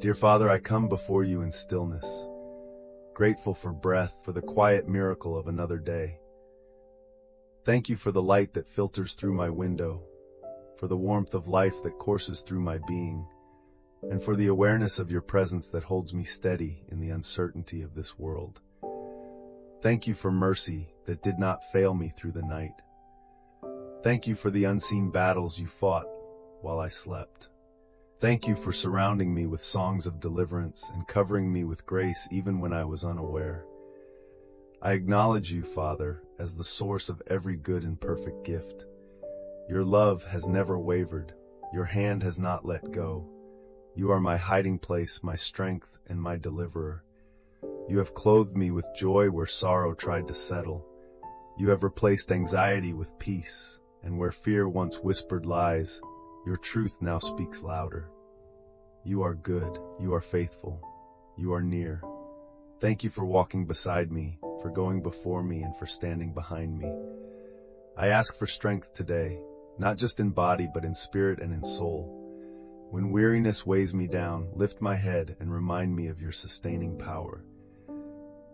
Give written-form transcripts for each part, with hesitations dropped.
Dear Father, I come before you in stillness, grateful for breath, for the quiet miracle of another day. Thank you for the light that filters through my window, for the warmth of life that courses through my being, and for the awareness of your presence that holds me steady in the uncertainty of this world. Thank you for mercy that did not fail me through the night. Thank you for the unseen battles you fought while I slept. Thank you for surrounding me with songs of deliverance and covering me with grace even when I was unaware. I acknowledge you, Father, as the source of every good and perfect gift. Your love has never wavered. Your hand has not let go. You are my hiding place, my strength, and my deliverer. You have clothed me with joy where sorrow tried to settle. You have replaced anxiety with peace, and where fear once whispered lies, your truth now speaks louder. You are good, you are faithful, you are near. Thank you for walking beside me, for going before me, and for standing behind me. I ask for strength today, not just in body but in spirit and in soul. When weariness weighs me down, lift my head and remind me of your sustaining power.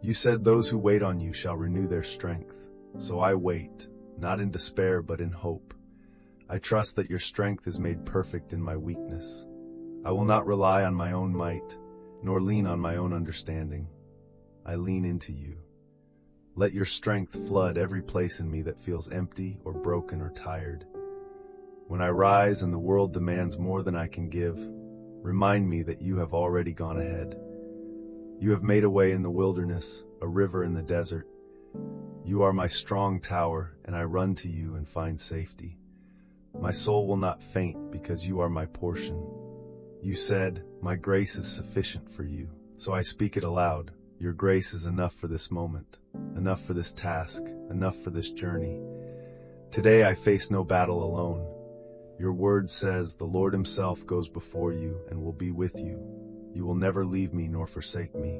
You said those who wait on you shall renew their strength. So I wait, not in despair but in hope. I trust that your strength is made perfect in my weakness. I will not rely on my own might, nor lean on my own understanding. I lean into you. Let your strength flood every place in me that feels empty or broken or tired. When I rise and the world demands more than I can give, remind me that you have already gone ahead. You have made a way in the wilderness, a river in the desert. You are my strong tower, and I run to you and find safety. My soul will not faint because you are my portion. You said, my grace is sufficient for you. So I speak it aloud. Your grace is enough for this moment, enough for this task, enough for this journey. Today I face no battle alone. Your word says the Lord himself goes before you and will be with you. You will never leave me nor forsake me.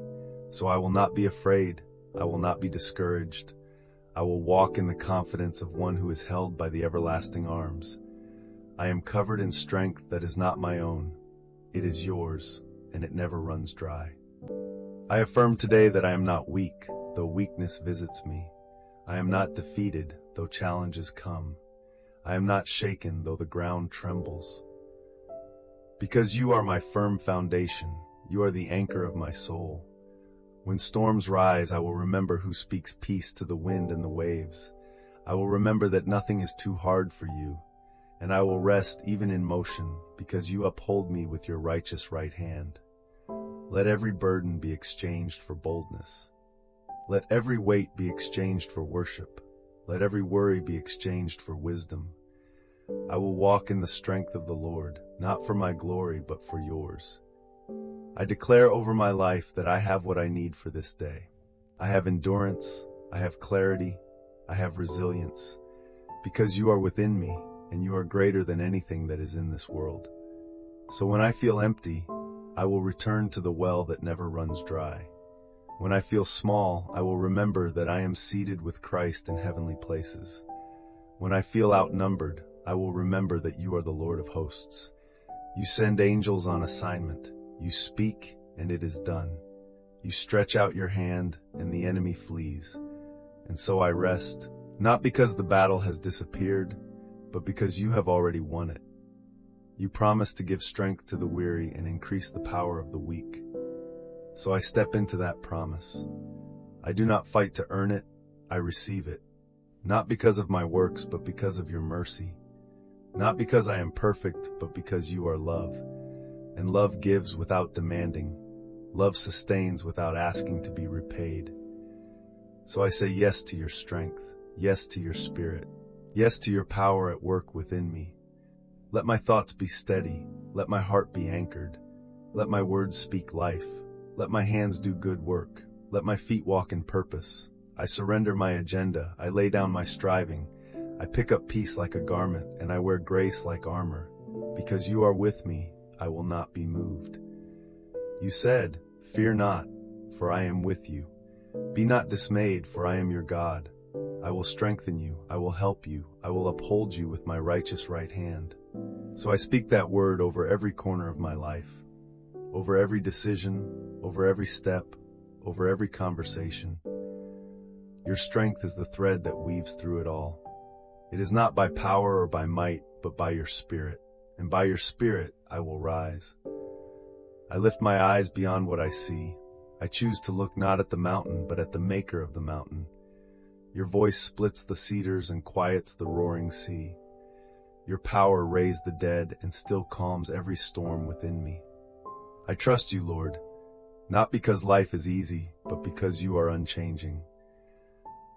So I will not be afraid. I will not be discouraged. I will walk in the confidence of one who is held by the everlasting arms. I am covered in strength that is not my own. It is yours, and it never runs dry. I affirm today that I am not weak, though weakness visits me. I am not defeated, though challenges come. I am not shaken, though the ground trembles. Because you are my firm foundation, you are the anchor of my soul. When storms rise, I will remember who speaks peace to the wind and the waves. I will remember that nothing is too hard for you, and I will rest even in motion, because you uphold me with your righteous right hand. Let every burden be exchanged for boldness. Let every weight be exchanged for worship. Let every worry be exchanged for wisdom. I will walk in the strength of the Lord, not for my glory, but for yours. I declare over my life that I have what I need for this day. I have endurance, I have clarity, I have resilience, because you are within me, and you are greater than anything that is in this world. So when I feel empty, I will return to the well that never runs dry. When I feel small, I will remember that I am seated with Christ in heavenly places. When I feel outnumbered, I will remember that you are the Lord of hosts. You send angels on assignment. You speak, and it is done. You stretch out your hand, and the enemy flees. And so I rest, not because the battle has disappeared, but because you have already won it. You promise to give strength to the weary and increase the power of the weak. So I step into that promise. I do not fight to earn it, I receive it. Not because of my works, but because of your mercy. Not because I am perfect, but because you are love. And love gives without demanding. Love sustains without asking to be repaid. So I say yes to your strength, yes to your spirit, yes to your power at work within me. Let my thoughts be steady, let my heart be anchored, let my words speak life, let my hands do good work, let my feet walk in purpose. I surrender my agenda, I lay down my striving, I pick up peace like a garment, and I wear grace like armor. Because you are with me, I will not be moved. You said, fear not, for I am with you. Be not dismayed, for I am your God. I will strengthen you, I will help you, I will uphold you with my righteous right hand. So I speak that word over every corner of my life. over every decision, over every step, over every conversation. Your strength is the thread that weaves through it all. It is not by power or by might, but by your Spirit, and by your Spirit I will rise. I lift my eyes beyond what I see. I choose to look not at the mountain, but at the maker of the mountain. Your voice splits the cedars and quiets the roaring sea. Your power raised the dead and still calms every storm within me. I trust you, Lord, not because life is easy, but because you are unchanging.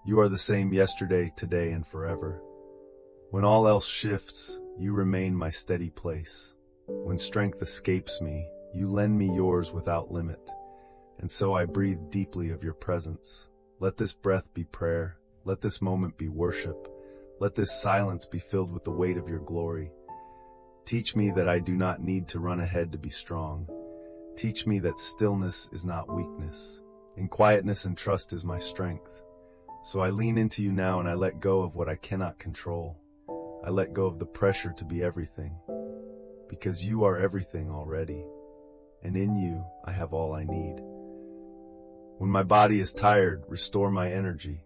You are the same yesterday, today, and forever. When all else shifts, you remain my steady place. When strength escapes me, you lend me yours without limit. And so I breathe deeply of your presence. Let this breath be prayer. Let this moment be worship. Let this silence be filled with the weight of your glory. Teach me that I do not need to run ahead to be strong. Teach me that stillness is not weakness. In quietness and trust is my strength. So I lean into you now and I let go of what I cannot control. I let go of the pressure to be everything. Because you are everything already. And in you, I have all I need. When my body is tired, restore my energy.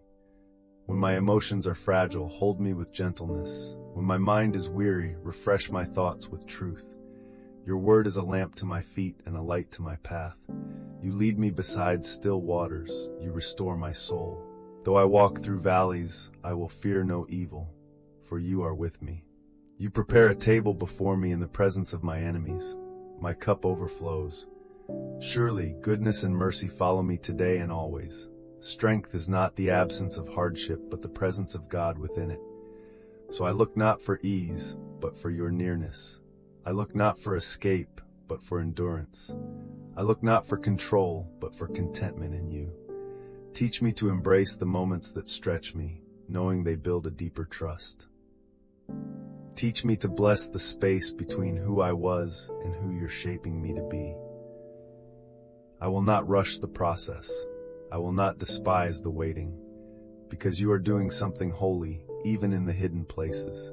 When my emotions are fragile, hold me with gentleness. When my mind is weary, refresh my thoughts with truth. Your word is a lamp to my feet and a light to my path. You lead me beside still waters. You restore my soul. Though I walk through valleys, I will fear no evil, for you are with me. You prepare a table before me in the presence of my enemies. My cup overflows. Surely goodness and mercy follow me today and always. Strength is not the absence of hardship, but the presence of God within it. So I look not for ease, but for your nearness. I look not for escape, but for endurance. I look not for control, but for contentment in you. Teach me to embrace the moments that stretch me, knowing they build a deeper trust. Teach me to bless the space between who I was and who you're shaping me to be. I will not rush the process. I will not despise the waiting, because you are doing something holy, even in the hidden places.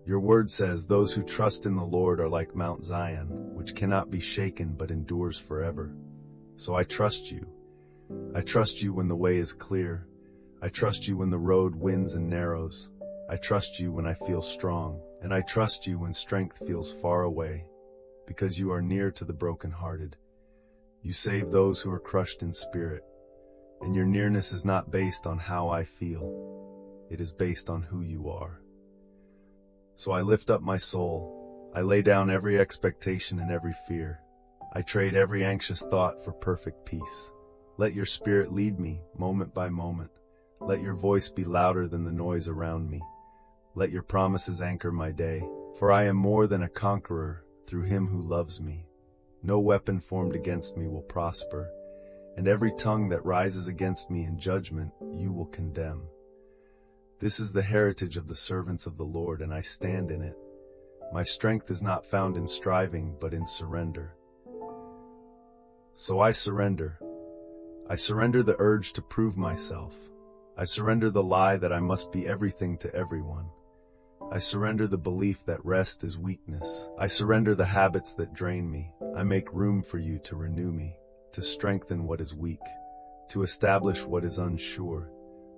Your word says those who trust in the Lord are like Mount Zion, which cannot be shaken but endures forever. So I trust you. I trust you when the way is clear. I trust you when the road winds and narrows. I trust you when I feel strong, and I trust you when strength feels far away, because you are near to the brokenhearted. You save those who are crushed in spirit, and your nearness is not based on how I feel. It is based on who you are. So I lift up my soul. I lay down every expectation and every fear. I trade every anxious thought for perfect peace. Let your spirit lead me, moment by moment. Let your voice be louder than the noise around me. Let your promises anchor my day, for I am more than a conqueror through him who loves me. No weapon formed against me will prosper, and every tongue that rises against me in judgment you will condemn. This is the heritage of the servants of the Lord, and I stand in it. My strength is not found in striving, but in surrender. So I surrender. I surrender the urge to prove myself. I surrender the lie that I must be everything to everyone. I surrender the belief that rest is weakness. I surrender the habits that drain me. I make room for you to renew me, to strengthen what is weak, to establish what is unsure,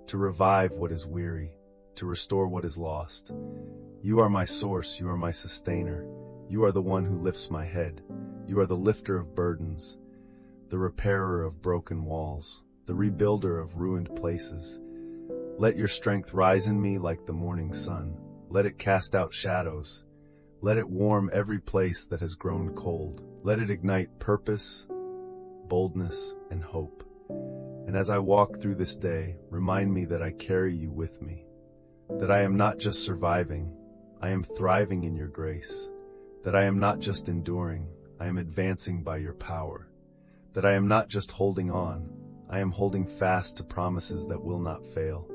to revive what is weary, to restore what is lost. You are my source. You are my sustainer. You are the one who lifts my head. You are the lifter of burdens, the repairer of broken walls, the rebuilder of ruined places. Let your strength rise in me like the morning sun. Let it cast out shadows. Let it warm every place that has grown cold. Let it ignite purpose, boldness, and hope. And as I walk through this day, remind me that I carry you with me, that I am not just surviving, I am thriving in your grace, that I am not just enduring, I am advancing by your power, that I am not just holding on, I am holding fast to promises that will not fail,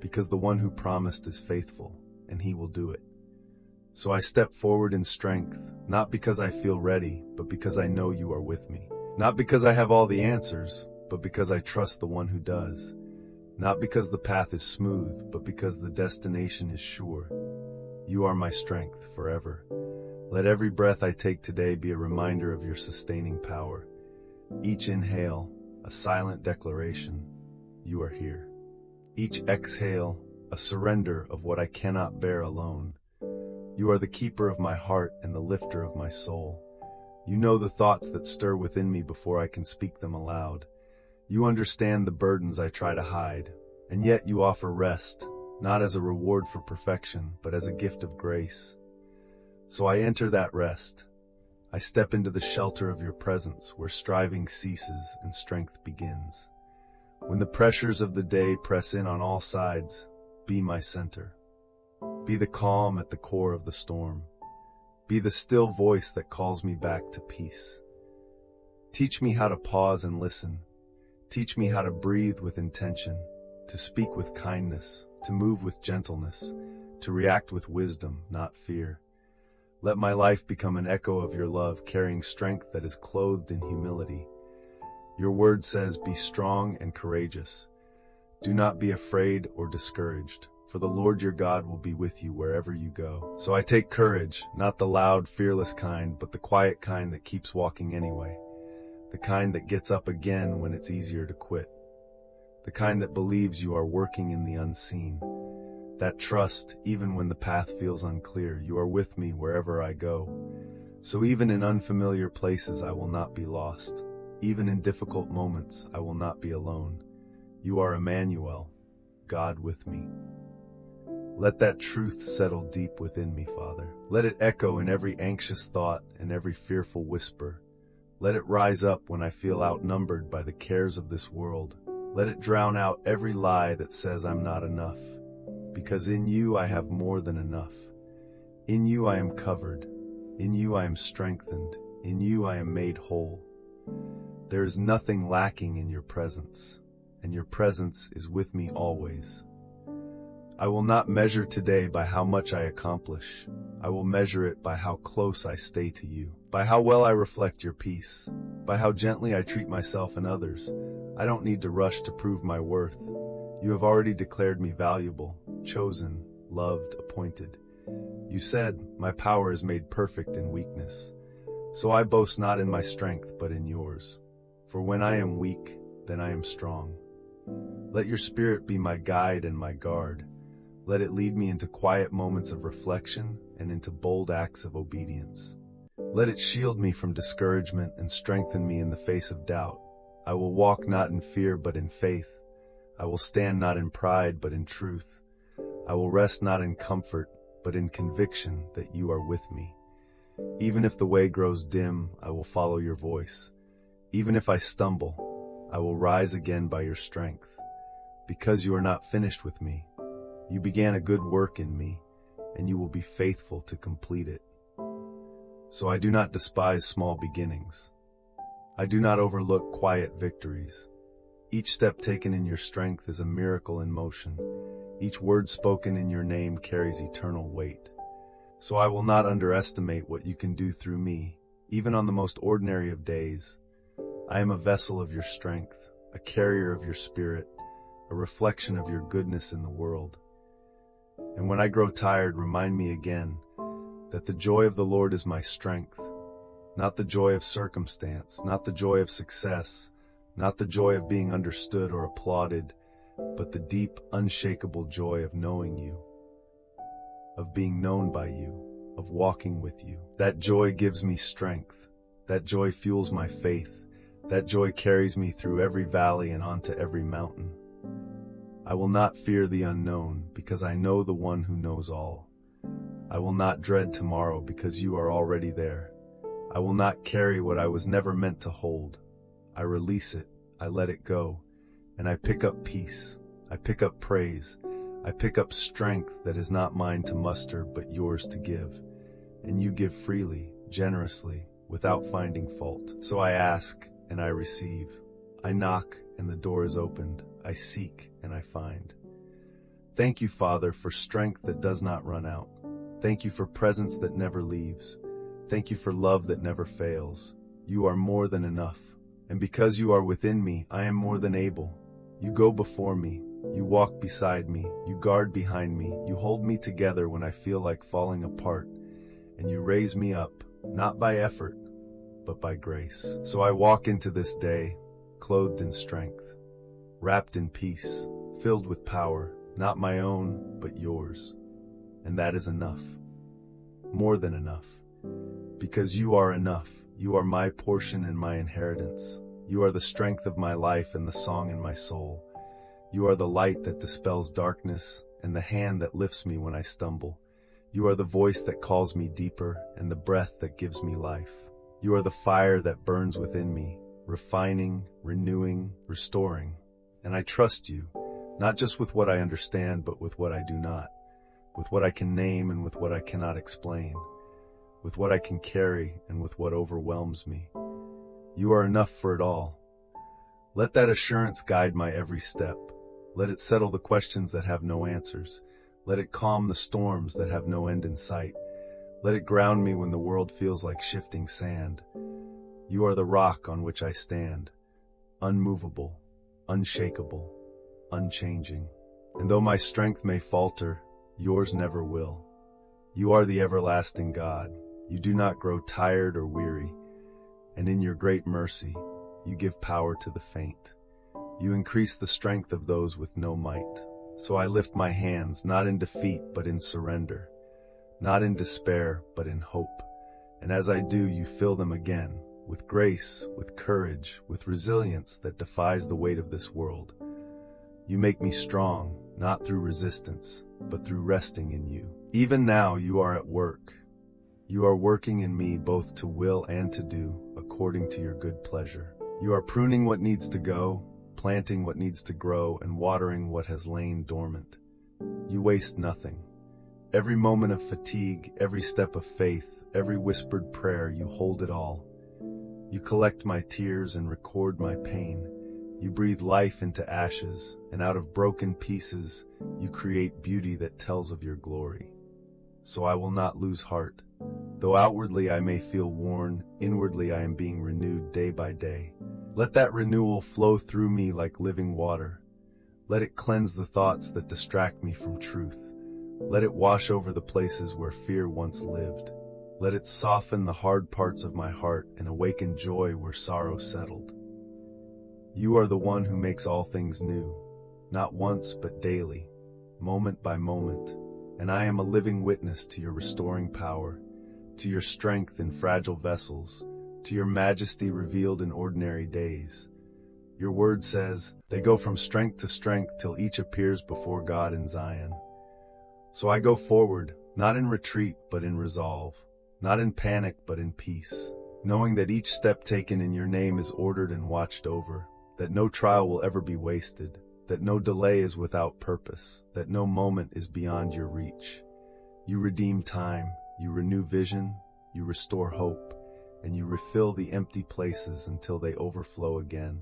because the one who promised is faithful, and he will do it. So I step forward in strength, not because I feel ready, but because I know you are with me. Not because I have all the answers, but because I trust the one who does. Not because the path is smooth, but because the destination is sure. You are my strength forever. Let every breath I take today be a reminder of your sustaining power. Each inhale, a silent declaration, you are here. Each exhale, a surrender of what I cannot bear alone. You are the keeper of my heart and the lifter of my soul. You know the thoughts that stir within me before I can speak them aloud. You understand the burdens I try to hide, and yet you offer rest, not as a reward for perfection, but as a gift of grace. So I enter that rest. I step into the shelter of your presence, where striving ceases and strength begins. When the pressures of the day press in on all sides, be my center. Be the calm at the core of the storm. Be the still voice that calls me back to peace. Teach me how to pause and listen. Teach me how to breathe with intention, to speak with kindness, to move with gentleness, to react with wisdom, not fear. Let my life become an echo of your love, carrying strength that is clothed in humility. Your word says, be strong and courageous. Do not be afraid or discouraged, for the Lord your God will be with you wherever you go. So I take courage, not the loud, fearless kind, but the quiet kind that keeps walking anyway. The kind that gets up again when it's easier to quit. The kind that believes you are working in the unseen. That trust, even when the path feels unclear, you are with me wherever I go. So even in unfamiliar places, I will not be lost. Even in difficult moments, I will not be alone. You are Emmanuel, God with me. Let that truth settle deep within me, Father. Let it echo in every anxious thought and every fearful whisper. Let it rise up when I feel outnumbered by the cares of this world. Let it drown out every lie that says I'm not enough. Because in you I have more than enough. In you I am covered. In you I am strengthened. In you I am made whole. There is nothing lacking in your presence, and your presence is with me always. I will not measure today by how much I accomplish. I will measure it by how close I stay to you, by how well I reflect your peace, by how gently I treat myself and others. I don't need to rush to prove my worth. You have already declared me valuable, chosen, loved, appointed. You said, my power is made perfect in weakness. So I boast not in my strength, but in yours. For when I am weak, then I am strong. Let your spirit be my guide and my guard. Let it lead me into quiet moments of reflection and into bold acts of obedience. Let it shield me from discouragement and strengthen me in the face of doubt. I will walk not in fear, but in faith. I will stand not in pride, but in truth. I will rest not in comfort, but in conviction that you are with me. Even if the way grows dim, I will follow your voice. Even if I stumble, I will rise again by your strength. Because you are not finished with me. You began a good work in me, and you will be faithful to complete it. So I do not despise small beginnings. I do not overlook quiet victories. Each step taken in your strength is a miracle in motion. Each word spoken in your name carries eternal weight. So I will not underestimate what you can do through me, even on the most ordinary of days. I am a vessel of your strength, a carrier of your spirit, a reflection of your goodness in the world. And when I grow tired, remind me again that the joy of the Lord is my strength, not the joy of circumstance, not the joy of success, not the joy of being understood or applauded, but the deep, unshakable joy of knowing you, of being known by you, of walking with you. That joy gives me strength. That joy fuels my faith. That joy carries me through every valley and onto every mountain. I will not fear the unknown, because I know the one who knows all. I will not dread tomorrow, because you are already there. I will not carry what I was never meant to hold. I release it, I let it go, and I pick up peace. I pick up praise. I pick up strength that is not mine to muster, but yours to give. And you give freely, generously, without finding fault. So I ask, and I receive. I knock, and the door is opened. I seek, and I find. Thank you, Father, for strength that does not run out. Thank you for presence that never leaves. Thank you for love that never fails. You are more than enough. And because you are within me, I am more than able. You go before me. You walk beside me. You guard behind me. You hold me together when I feel like falling apart. and you raise me up, not by effort, but by grace. So I walk into this day, clothed in strength, wrapped in peace, filled with power, not my own, but yours. And that is enough. More than enough. Because you are enough. You are my portion and my inheritance. You are the strength of my life and the song in my soul. You are the light that dispels darkness and the hand that lifts me when I stumble. You are the voice that calls me deeper and the breath that gives me life. You are the fire that burns within me, refining, renewing, restoring. And I trust you, not just with what I understand, but with what I do not, with what I can name and with what I cannot explain, with what I can carry and with what overwhelms me. You are enough for it all. Let that assurance guide my every step. Let it settle the questions that have no answers. Let it calm the storms that have no end in sight. Let it ground me when the world feels like shifting sand. You are the rock on which I stand, unmovable, unshakable, unchanging. And though my strength may falter, yours never will. You are the everlasting God. You do not grow tired or weary. And in your great mercy, you give power to the faint. You increase the strength of those with no might. So I lift my hands, not in defeat, but in surrender. Not in despair, but in hope. And as I do, you fill them again, with grace, with courage, with resilience that defies the weight of this world. You make me strong, not through resistance, but through resting in you. Even now you are at work. You are working in me both to will and to do, according to your good pleasure. You are pruning what needs to go, planting what needs to grow, and watering what has lain dormant. You waste nothing. Every moment of fatigue, every step of faith, every whispered prayer, you hold it all. You collect my tears and record my pain. You breathe life into ashes, and out of broken pieces, you create beauty that tells of your glory. So I will not lose heart. Though outwardly I may feel worn, inwardly I am being renewed day by day. Let that renewal flow through me like living water. Let it cleanse the thoughts that distract me from truth. Let it wash over the places where fear once lived. Let it soften the hard parts of my heart and awaken joy where sorrow settled. You are the one who makes all things new, not once but daily, moment by moment, and I am a living witness to your restoring power, to your strength in fragile vessels, to your majesty revealed in ordinary days. Your word says, they go from strength to strength till each appears before God in Zion. So I go forward, not in retreat but in resolve, not in panic but in peace, knowing that each step taken in your name is ordered and watched over, that no trial will ever be wasted, that no delay is without purpose, that no moment is beyond your reach. You redeem time, you renew vision, you restore hope, and you refill the empty places until they overflow again.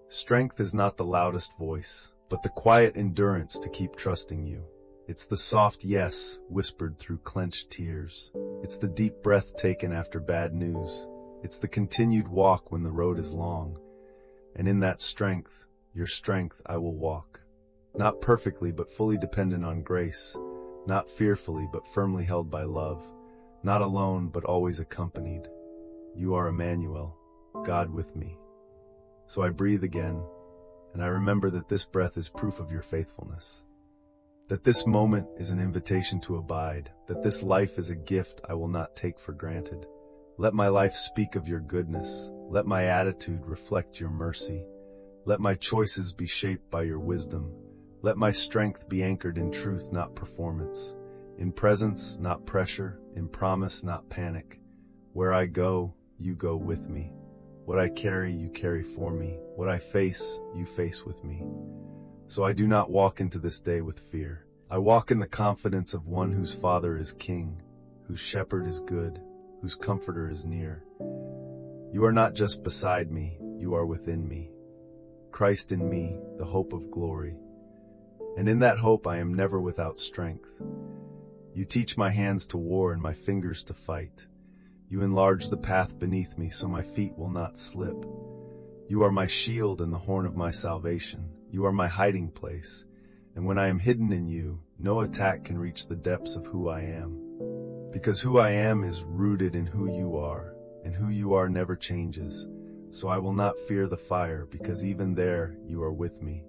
Strength is not the loudest voice, but the quiet endurance to keep trusting you. It's the soft yes whispered through clenched tears. It's the deep breath taken after bad news. It's the continued walk when the road is long. And in that strength, your strength, I will walk. Not perfectly, but fully dependent on grace. Not fearfully, but firmly held by love. Not alone, but always accompanied. You are Emmanuel, God with me. So I breathe again, and I remember that this breath is proof of your faithfulness. That this moment is an invitation to abide. That this life is a gift I will not take for granted. Let my life speak of your goodness. Let my attitude reflect your mercy. Let my choices be shaped by your wisdom. Let my strength be anchored in truth, not performance. In presence, not pressure. In promise, not panic. Where I go, you go with me. What I carry, you carry for me. What I face, you face with me. So I do not walk into this day with fear. I walk in the confidence of one whose Father is King, whose Shepherd is good, whose Comforter is near. You are not just beside me, you are within me. Christ in me, the hope of glory. And in that hope I am never without strength. You teach my hands to war and my fingers to fight. You enlarge the path beneath me so my feet will not slip. You are my shield and the horn of my salvation. You are my hiding place. And when I am hidden in you, no attack can reach the depths of who I am. Because who I am is rooted in who you are, and who you are never changes. So I will not fear the fire, because even there you are with me.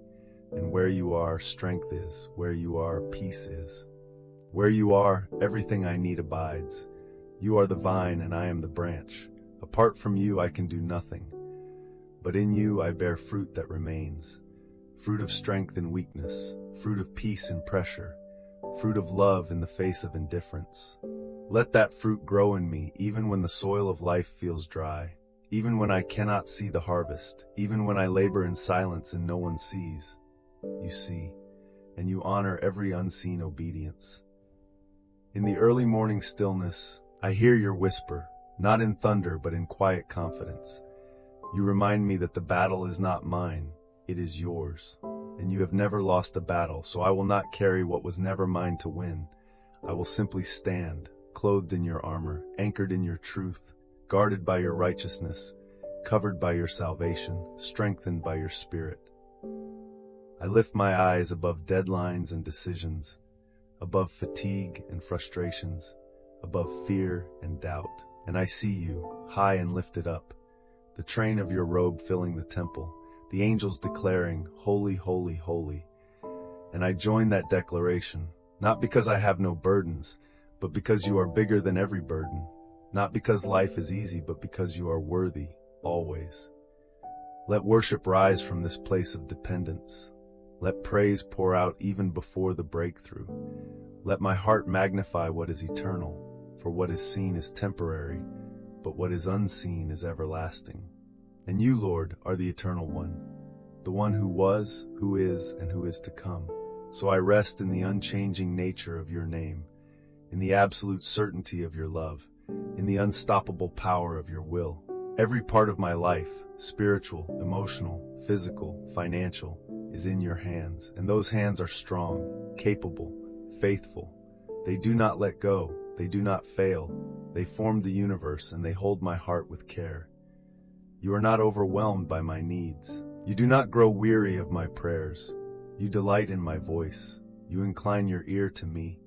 And where you are, strength is. Where you are, peace is. Where you are, everything I need abides. You are the vine and I am the branch. Apart from you I can do nothing. But in you I bear fruit that remains. Fruit of strength in weakness. Fruit of peace in pressure. Fruit of love in the face of indifference. Let that fruit grow in me, even when the soil of life feels dry, even when I cannot see the harvest, even when I labor in silence and no one sees. You see, and you honor every unseen obedience. In the early morning stillness, I hear your whisper, not in thunder but in quiet confidence. You remind me that the battle is not mine, it is yours, and you have never lost a battle, so I will not carry what was never mine to win. I will simply stand, clothed in your armor, anchored in your truth, guarded by your righteousness, covered by your salvation, strengthened by your spirit. I lift my eyes above deadlines and decisions, above fatigue and frustrations, above fear and doubt, and I see you, high and lifted up, the train of your robe filling the temple, the angels declaring, "Holy, holy, holy." And I join that declaration, not because I have no burdens, but because you are bigger than every burden, not because life is easy, but because you are worthy, always. Let worship rise from this place of dependence. Let praise pour out even before the breakthrough. Let my heart magnify what is eternal, for what is seen is temporary, but what is unseen is everlasting. And you, Lord, are the eternal one, the one who was, who is, and who is to come. So I rest in the unchanging nature of your name, in the absolute certainty of your love, in the unstoppable power of your will. Every part of my life, spiritual, emotional, physical, financial, is in your hands, and those hands are strong, capable, faithful. They do not let go, they do not fail. They formed the universe and they hold my heart with care. You are not overwhelmed by my needs. You do not grow weary of my prayers. You delight in my voice. You incline your ear to me.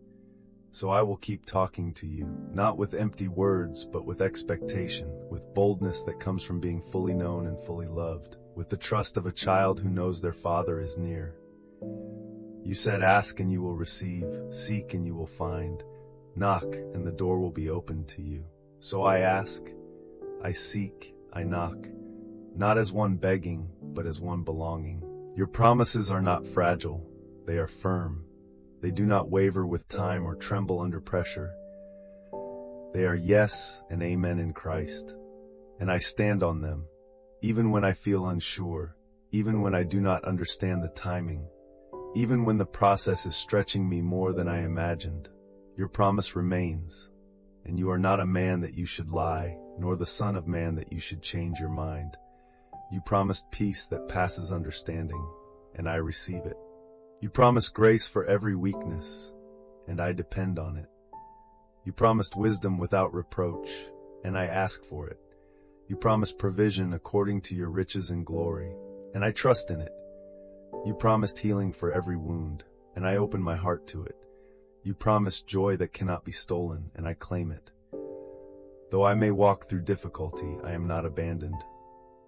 So I will keep talking to you, not with empty words, but with expectation, with boldness that comes from being fully known and fully loved, with the trust of a child who knows their father is near. You said, "Ask and you will receive, seek and you will find, knock and the door will be opened to you." So I ask, I seek, I knock, not as one begging, but as one belonging. Your promises are not fragile, they are firm. They do not waver with time or tremble under pressure. They are yes and amen in Christ, and I stand on them, even when I feel unsure, even when I do not understand the timing, even when the process is stretching me more than I imagined. Your promise remains, and you are not a man that you should lie, nor the son of man that you should change your mind. You promised peace that passes understanding, and I receive it. You promised grace for every weakness, and I depend on it. You promised wisdom without reproach, and I ask for it. You promised provision according to your riches and glory, and I trust in it. You promised healing for every wound, and I open my heart to it. You promised joy that cannot be stolen, and I claim it. Though I may walk through difficulty, I am not abandoned.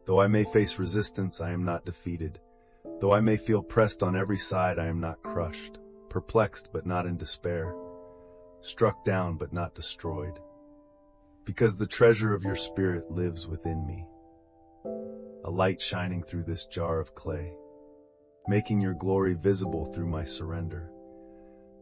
Though I may face resistance, I am not defeated. Though I may feel pressed on every side, I am not crushed, perplexed but not in despair, struck down but not destroyed. Because the treasure of your spirit lives within me, a light shining through this jar of clay, making your glory visible through my surrender.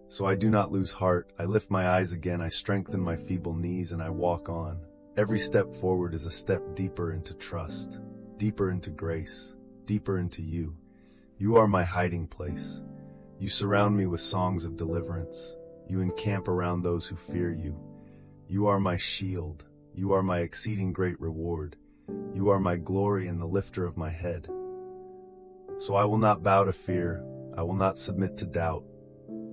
So I do not lose heart, I lift my eyes again, I strengthen my feeble knees, and I walk on. Every step forward is a step deeper into trust, deeper into grace, deeper into you. You are my hiding place. You surround me with songs of deliverance. You encamp around those who fear you. You are my shield. You are my exceeding great reward. You are my glory and the lifter of my head. So I will not bow to fear. I will not submit to doubt.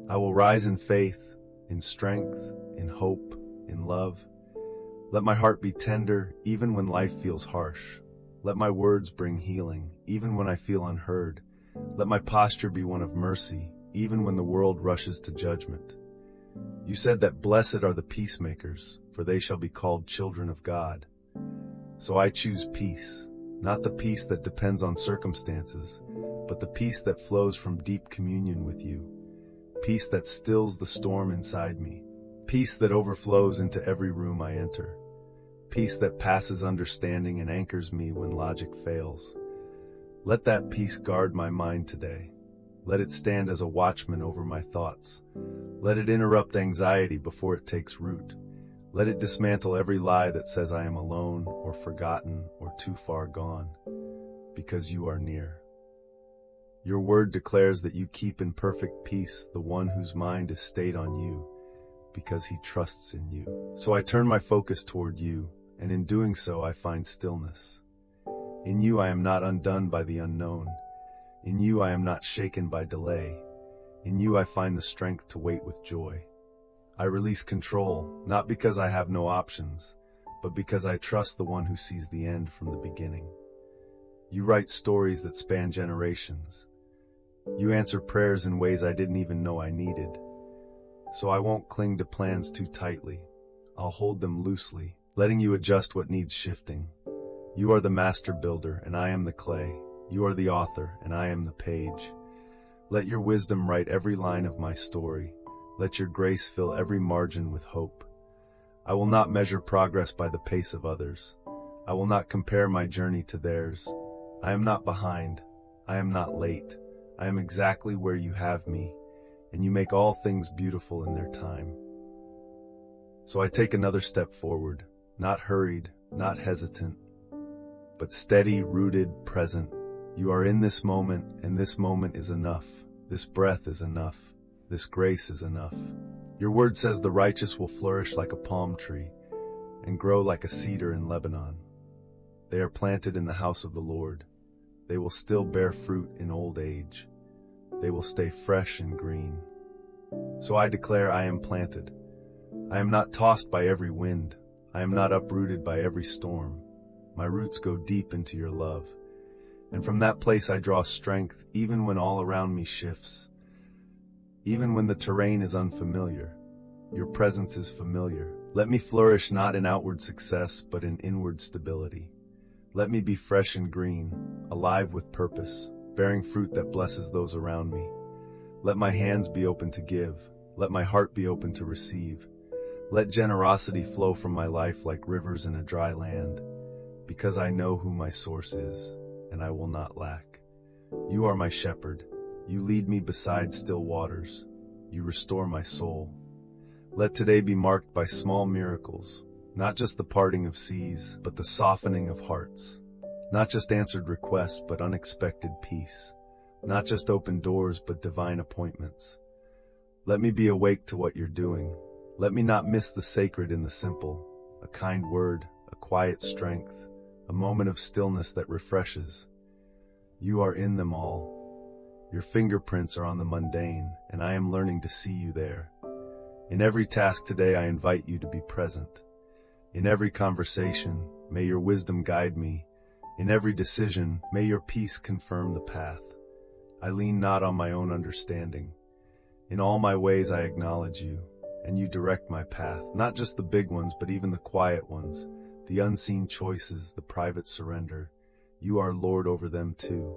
I will rise in faith, in strength, in hope, in love. Let my heart be tender, even when life feels harsh. Let my words bring healing, even when I feel unheard. Let my posture be one of mercy, even when the world rushes to judgment. You said that blessed are the peacemakers, for they shall be called children of God. So I choose peace, not the peace that depends on circumstances, but the peace that flows from deep communion with you. Peace that stills the storm inside me. Peace that overflows into every room I enter. Peace that passes understanding and anchors me when logic fails. Let that peace guard my mind today. Let it stand as a watchman over my thoughts. Let it interrupt anxiety before it takes root. Let it dismantle every lie that says I am alone or forgotten or too far gone, because you are near. Your word declares that you keep in perfect peace the one whose mind is stayed on you, because he trusts in you. So I turn my focus toward you, and in doing so I find stillness. In you I am not undone by the unknown. In you I am not shaken by delay. In you I find the strength to wait with joy. I release control, not because I have no options, but because I trust the one who sees the end from the beginning. You write stories that span generations. You answer prayers in ways I didn't even know I needed. So I won't cling to plans too tightly. I'll hold them loosely, letting you adjust what needs shifting. You are the master builder, and I am the clay. You are the author, and I am the page. Let your wisdom write every line of my story. Let your grace fill every margin with hope. I will not measure progress by the pace of others. I will not compare my journey to theirs. I am not behind. I am not late. I am exactly where you have me, and you make all things beautiful in their time. So I take another step forward, not hurried, not hesitant, but steady, rooted, present. You are in this moment, and this moment is enough. This breath is enough. This grace is enough. Your word says the righteous will flourish like a palm tree and grow like a cedar in Lebanon. They are planted in the house of the Lord. They will still bear fruit in old age. They will stay fresh and green. So I declare I am planted. I am not tossed by every wind. I am not uprooted by every storm. My roots go deep into your love. And from that place I draw strength even when all around me shifts. Even when the terrain is unfamiliar, your presence is familiar. Let me flourish not in outward success, but in inward stability. Let me be fresh and green, alive with purpose, bearing fruit that blesses those around me. Let my hands be open to give. Let my heart be open to receive. Let generosity flow from my life like rivers in a dry land, because I know who my source is, and I will not lack. You are my shepherd. You lead me beside still waters. You restore my soul. Let today be marked by small miracles, not just the parting of seas, but the softening of hearts. Not just answered requests, but unexpected peace. Not just open doors, but divine appointments. Let me be awake to what you're doing. Let me not miss the sacred in the simple, a kind word, a quiet strength, a moment of stillness that refreshes. You are in them all. Your fingerprints are on the mundane, and I am learning to see you there. In every task today, I invite you to be present. In every conversation, may your wisdom guide me. In every decision, may your peace confirm the path. I lean not on my own understanding. In all my ways I acknowledge you, and you direct my path, not just the big ones, but even the quiet ones, the unseen choices, the private surrender. You are Lord over them too,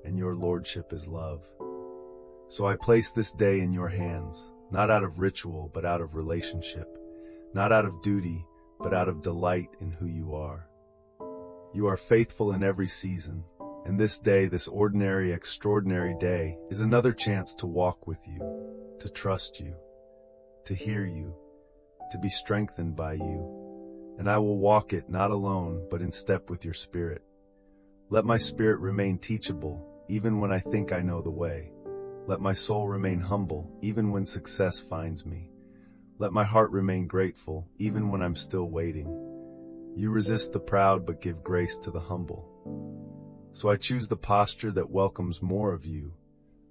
and your lordship is love. So I place this day in your hands, not out of ritual, but out of relationship, not out of duty, but out of delight in who you are. You are faithful in every season, and this day, this ordinary, extraordinary day, is another chance to walk with you, to trust you, to hear you, to be strengthened by you. And I will walk it not alone, but in step with your spirit. Let my spirit remain teachable, even when I think I know the way. Let my soul remain humble, even when success finds me. Let my heart remain grateful, even when I'm still waiting. You resist the proud, but give grace to the humble. So I choose the posture that welcomes more of you,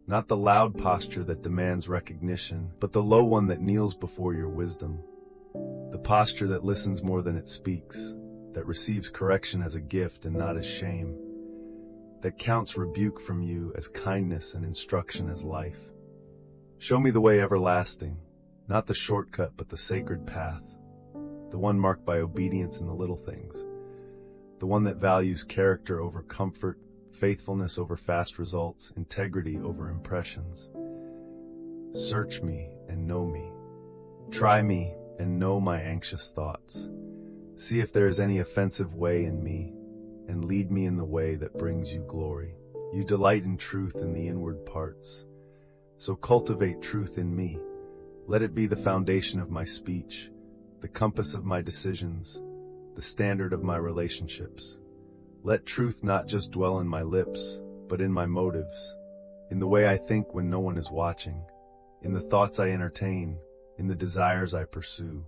not the loud posture that demands recognition, but the low one that kneels before your wisdom. The posture that listens more than it speaks, that receives correction as a gift and not as shame, that counts rebuke from you as kindness and instruction as life. Show me the way everlasting. not the shortcut but the sacred path, the one marked by obedience in the little things, the one that values character over comfort, faithfulness over fast results, integrity over impressions. Search me and know me. Try me and know my anxious thoughts. See if there is any offensive way in me, and lead me in the way that brings you glory. You delight in truth in the inward parts. So cultivate truth in me. Let it be the foundation of my speech, the compass of my decisions, the standard of my relationships. Let truth not just dwell in my lips, but in my motives, in the way I think when no one is watching, in the thoughts I entertain, in the desires I pursue.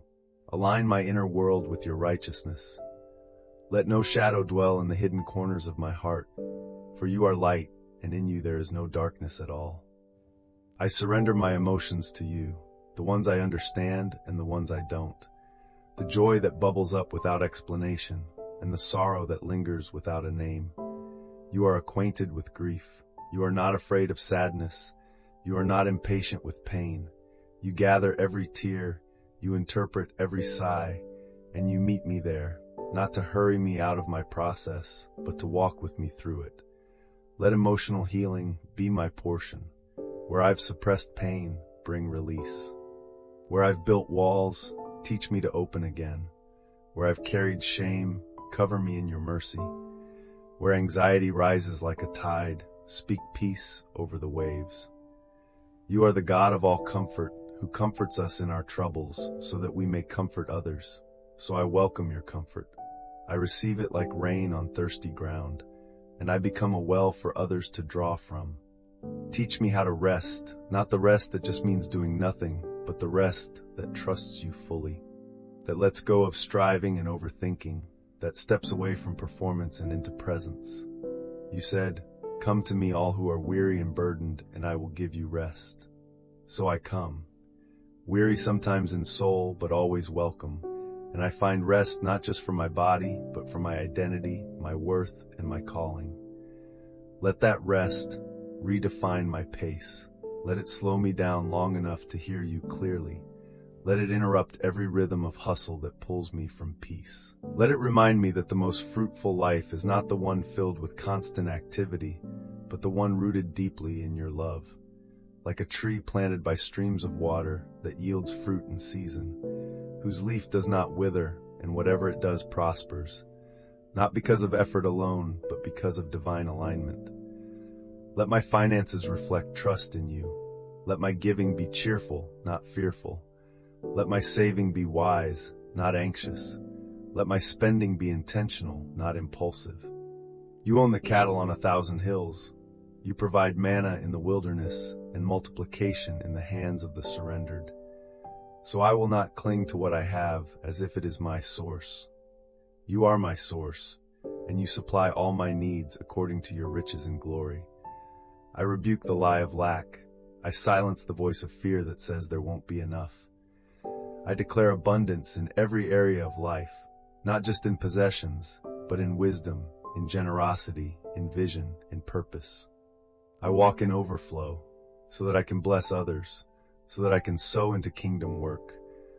Align my inner world with your righteousness. Let no shadow dwell in the hidden corners of my heart, for you are light, and in you there is no darkness at all. I surrender my emotions to you, the ones I understand and the ones I don't, the joy that bubbles up without explanation, and the sorrow that lingers without a name. You are acquainted with grief. You are not afraid of sadness. You are not impatient with pain. You gather every tear, you interpret every sigh, and you meet me there, not to hurry me out of my process, but to walk with me through it. Let emotional healing be my portion. Where I've suppressed pain, bring release. Where I've built walls, teach me to open again. Where I've carried shame, cover me in your mercy. Where anxiety rises like a tide, speak peace over the waves. You are the God of all comfort, who comforts us in our troubles, so that we may comfort others. So I welcome your comfort. I receive it like rain on thirsty ground, and I become a well for others to draw from. Teach me how to rest, not the rest that just means doing nothing, but the rest that trusts you fully, that lets go of striving and overthinking, that steps away from performance and into presence. You said, "Come to me all who are weary and burdened, and I will give you rest." So I come, weary sometimes in soul, but always welcome, and I find rest not just for my body, but for my identity, my worth, and my calling. Let that rest redefine my pace. Let it slow me down long enough to hear you clearly. Let it interrupt every rhythm of hustle that pulls me from peace. Let it remind me that the most fruitful life is not the one filled with constant activity, but the one rooted deeply in your love. Like a tree planted by streams of water that yields fruit in season, whose leaf does not wither, and whatever it does prospers, not because of effort alone, but because of divine alignment. Let my finances reflect trust in you. Let my giving be cheerful, not fearful. Let my saving be wise, not anxious. Let my spending be intentional, not impulsive. You own the cattle on 1,000 hills. You provide manna in the wilderness and multiplication in the hands of the surrendered. So I will not cling to what I have as if it is my source. You are my source, and you supply all my needs according to your riches and glory. I rebuke the lie of lack. I silence the voice of fear that says there won't be enough. I declare abundance in every area of life, not just in possessions, but in wisdom, in generosity, in vision, in purpose. I walk in overflow, so that I can bless others, so that I can sow into kingdom work,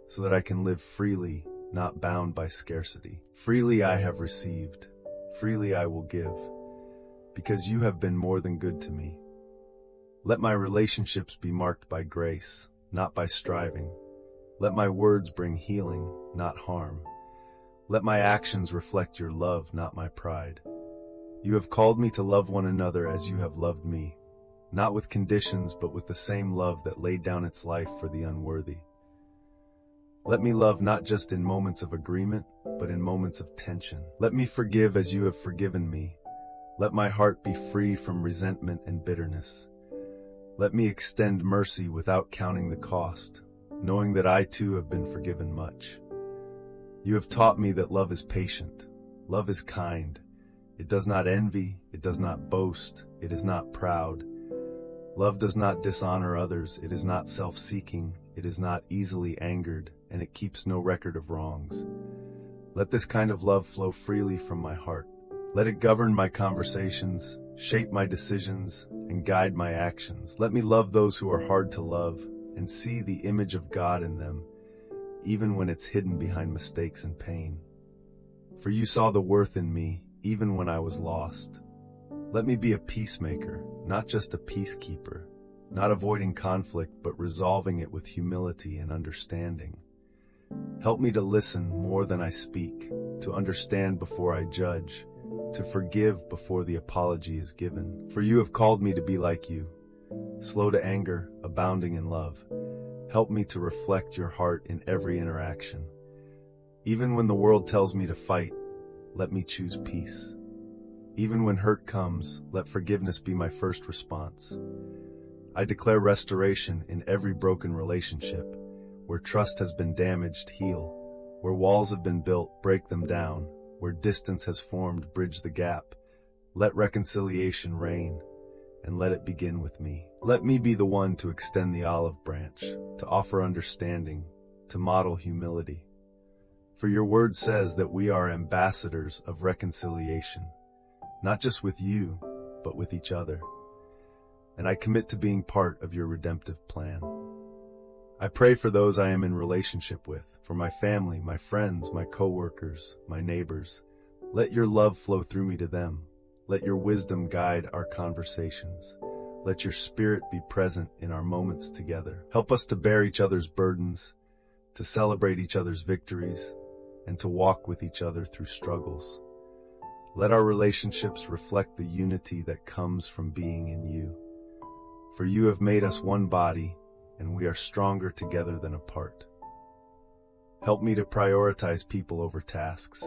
so that I can live freely, not bound by scarcity. Freely I have received, freely I will give, because you have been more than good to me. Let my relationships be marked by grace, not by striving. Let my words bring healing, not harm. Let my actions reflect your love, not my pride. You have called me to love one another as you have loved me, not with conditions, but with the same love that laid down its life for the unworthy. Let me love not just in moments of agreement, but in moments of tension. Let me forgive as you have forgiven me. Let my heart be free from resentment and bitterness. Let me extend mercy without counting the cost, knowing that I too have been forgiven much. You have taught me that love is patient, love is kind. It does not envy, it does not boast, it is not proud. Love does not dishonor others, it is not self-seeking, it is not easily angered, and it keeps no record of wrongs. Let this kind of love flow freely from my heart. Let it govern my conversations, shape my decisions, and guide my actions. Let me love those who are hard to love, and see the image of God in them, even when it's hidden behind mistakes and pain. For you saw the worth in me, even when I was lost. Let me be a peacemaker, not just a peacekeeper, not avoiding conflict, but resolving it with humility and understanding. Help me to listen more than I speak, to understand before I judge, to forgive before the apology is given. For you have called me to be like you, slow to anger, abounding in love. Help me to reflect your heart in every interaction. Even when the world tells me to fight, let me choose peace. Even when hurt comes, let forgiveness be my first response. I declare restoration in every broken relationship. Where trust has been damaged, heal. Where walls have been built, break them down. Where distance has formed, bridge the gap. Let reconciliation reign, and let it begin with me. Let me be the one to extend the olive branch, to offer understanding, to model humility. For your word says that we are ambassadors of reconciliation, not just with you, but with each other. And I commit to being part of your redemptive plan. I pray for those I am in relationship with, for my family, my friends, my coworkers, my neighbors. Let your love flow through me to them. Let your wisdom guide our conversations. Let your spirit be present in our moments together. Help us to bear each other's burdens, to celebrate each other's victories, and to walk with each other through struggles. Let our relationships reflect the unity that comes from being in you. For you have made us one body, and we are stronger together than apart. Help me to prioritize people over tasks.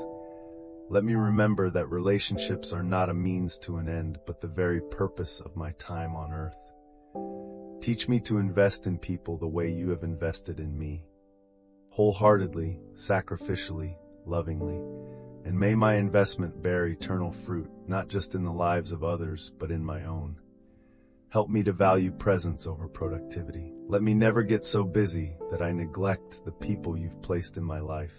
Let me remember that relationships are not a means to an end, but the very purpose of my time on earth. Teach me to invest in people the way you have invested in me, wholeheartedly, sacrificially, lovingly, and may my investment bear eternal fruit, not just in the lives of others, but in my own. Help me to value presence over productivity. Let me never get so busy that I neglect the people you've placed in my life.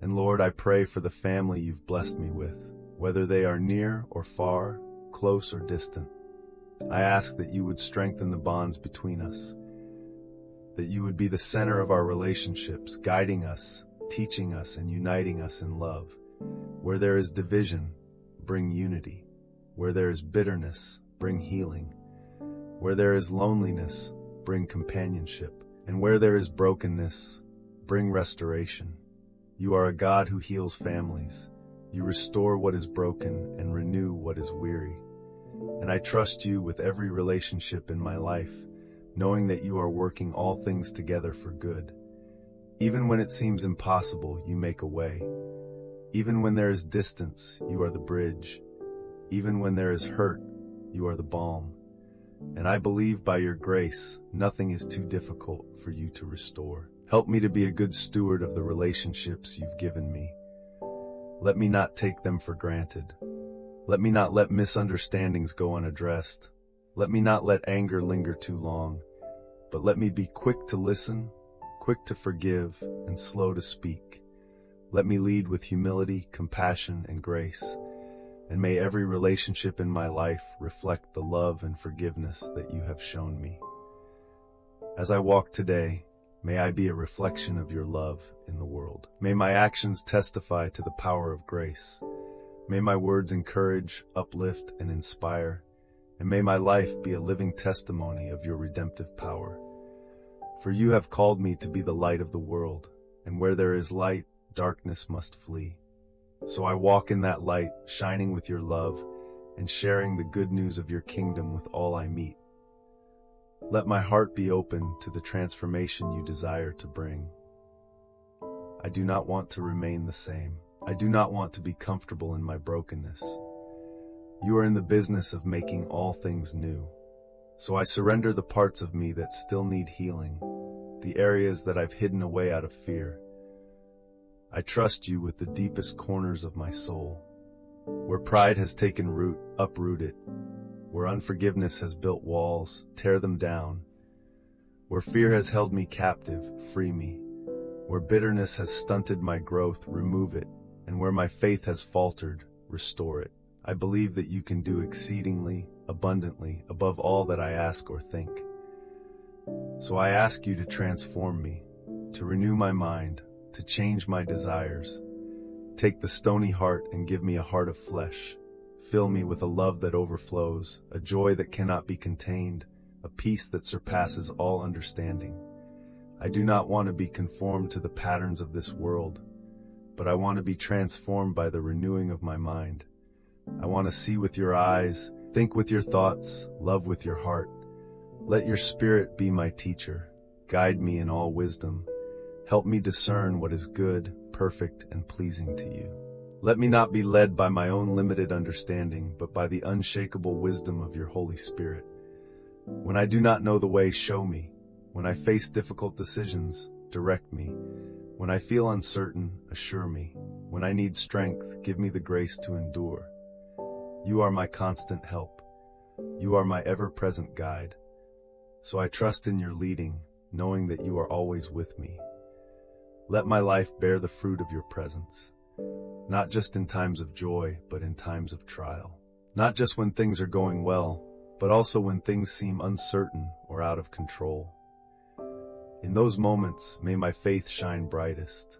And Lord, I pray for the family you've blessed me with, whether they are near or far, close or distant. I ask that you would strengthen the bonds between us, that you would be the center of our relationships, guiding us, teaching us, and uniting us in love. Where there is division, bring unity. Where there is bitterness, bring healing. Where there is loneliness, bring companionship. And where there is brokenness, bring restoration. You are a God who heals families. You restore what is broken and renew what is weary. And I trust you with every relationship in my life, knowing that you are working all things together for good. Even when it seems impossible, you make a way. Even when there is distance, you are the bridge. Even when there is hurt, you are the balm. And I believe by your grace, nothing is too difficult for you to restore. Help me to be a good steward of the relationships you've given me. Let me not take them for granted. Let me not let misunderstandings go unaddressed. Let me not let anger linger too long, but let me be quick to listen, quick to forgive, and slow to speak. Let me lead with humility, compassion, and grace. And may every relationship in my life reflect the love and forgiveness that you have shown me. As I walk today, may I be a reflection of your love in the world. May my actions testify to the power of grace. May my words encourage, uplift, and inspire. And may my life be a living testimony of your redemptive power. For you have called me to be the light of the world, and where there is light, darkness must flee. So I walk in that light, shining with your love, and sharing the good news of your kingdom with all I meet. Let my heart be open to the transformation you desire to bring. I do not want to remain the same. I do not want to be comfortable in my brokenness. You are in the business of making all things new. So I surrender the parts of me that still need healing, the areas that I've hidden away out of fear. I trust you with the deepest corners of my soul. Where pride has taken root, uproot it. Where unforgiveness has built walls, tear them down. Where fear has held me captive, free me. Where bitterness has stunted my growth, remove it. And where my faith has faltered, restore it. I believe that you can do exceedingly, abundantly, above all that I ask or think. So I ask you to transform me, to renew my mind, to change my desires. Take the stony heart and give me a heart of flesh. Fill me with a love that overflows, a joy that cannot be contained, a peace that surpasses all understanding. I do not want to be conformed to the patterns of this world, but I want to be transformed by the renewing of my mind. I want to see with your eyes, think with your thoughts, love with your heart. Let your Spirit be my teacher. Guide me in all wisdom. Help me discern what is good, perfect, and pleasing to you. Let me not be led by my own limited understanding, but by the unshakable wisdom of your Holy Spirit. When I do not know the way, show me. When I face difficult decisions, direct me. When I feel uncertain, assure me. When I need strength, give me the grace to endure. You are my constant help. You are my ever-present guide. So I trust in your leading, knowing that you are always with me. Let my life bear the fruit of your presence, not just in times of joy, but in times of trial. Not just when things are going well, but also when things seem uncertain or out of control. In those moments, may my faith shine brightest.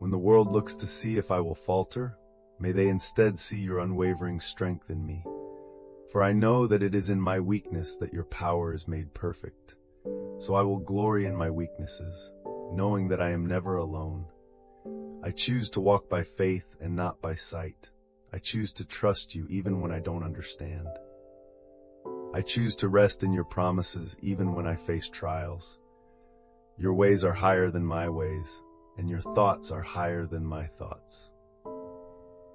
When the world looks to see if I will falter, may they instead see your unwavering strength in me. For I know that it is in my weakness that your power is made perfect. So I will glory in my weaknesses, knowing that I am never alone. I choose to walk by faith and not by sight. I choose to trust you even when I don't understand. I choose to rest in your promises even when I face trials. Your ways are higher than my ways, and your thoughts are higher than my thoughts.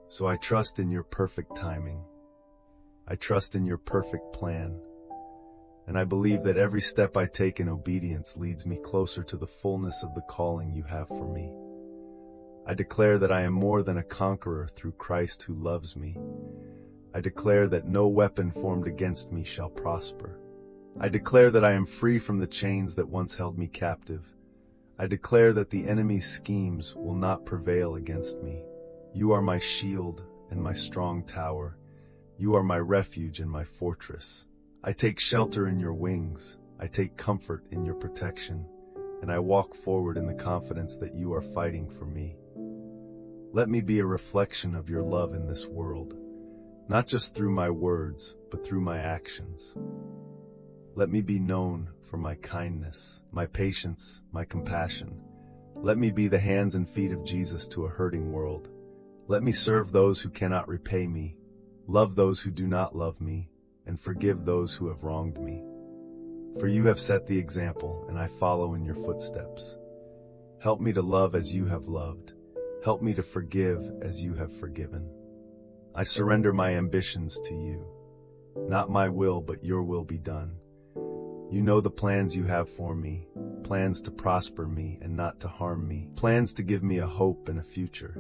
So I trust in your perfect timing. I trust in your perfect plan. And I believe that every step I take in obedience leads me closer to the fullness of the calling you have for me. I declare that I am more than a conqueror through Christ who loves me. I declare that no weapon formed against me shall prosper. I declare that I am free from the chains that once held me captive. I declare that the enemy's schemes will not prevail against me. You are my shield and my strong tower. You are my refuge and my fortress. I take shelter in your wings. I take comfort in your protection, and I walk forward in the confidence that you are fighting for me. Let me be a reflection of your love in this world, not just through my words, but through my actions. Let me be known for my kindness, my patience, my compassion. Let me be the hands and feet of Jesus to a hurting world. Let me serve those who cannot repay me, love those who do not love me, and forgive those who have wronged me. For you have set the example, and I follow in your footsteps. Help me to love as you have loved. Help me to forgive as you have forgiven. I surrender my ambitions to you. Not my will, but your will be done. You know the plans you have for me, plans to prosper me and not to harm me, plans to give me a hope and a future.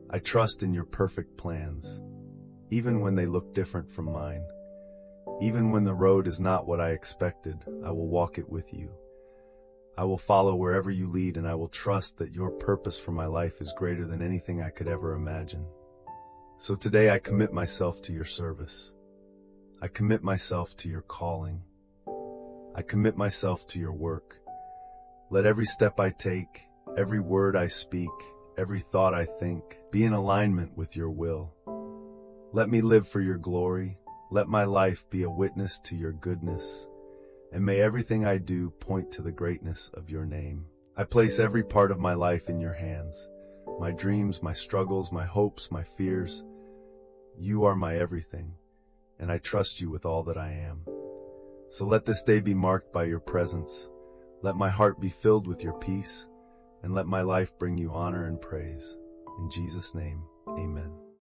I trust in your perfect plans, even when they look different from mine. Even when the road is not what I expected, I will walk it with you. I will follow wherever you lead, and I will trust that your purpose for my life is greater than anything I could ever imagine. So today I commit myself to your service. I commit myself to your calling. I commit myself to your work. Let every step I take, every word I speak, every thought I think, be in alignment with your will. Let me live for your glory. Let my life be a witness to your goodness. And may everything I do point to the greatness of your name. I place every part of my life in your hands. My dreams, my struggles, my hopes, my fears. You are my everything, and I trust you with all that I am. So let this day be marked by your presence. Let my heart be filled with your peace, and let my life bring you honor and praise. In Jesus' name, amen.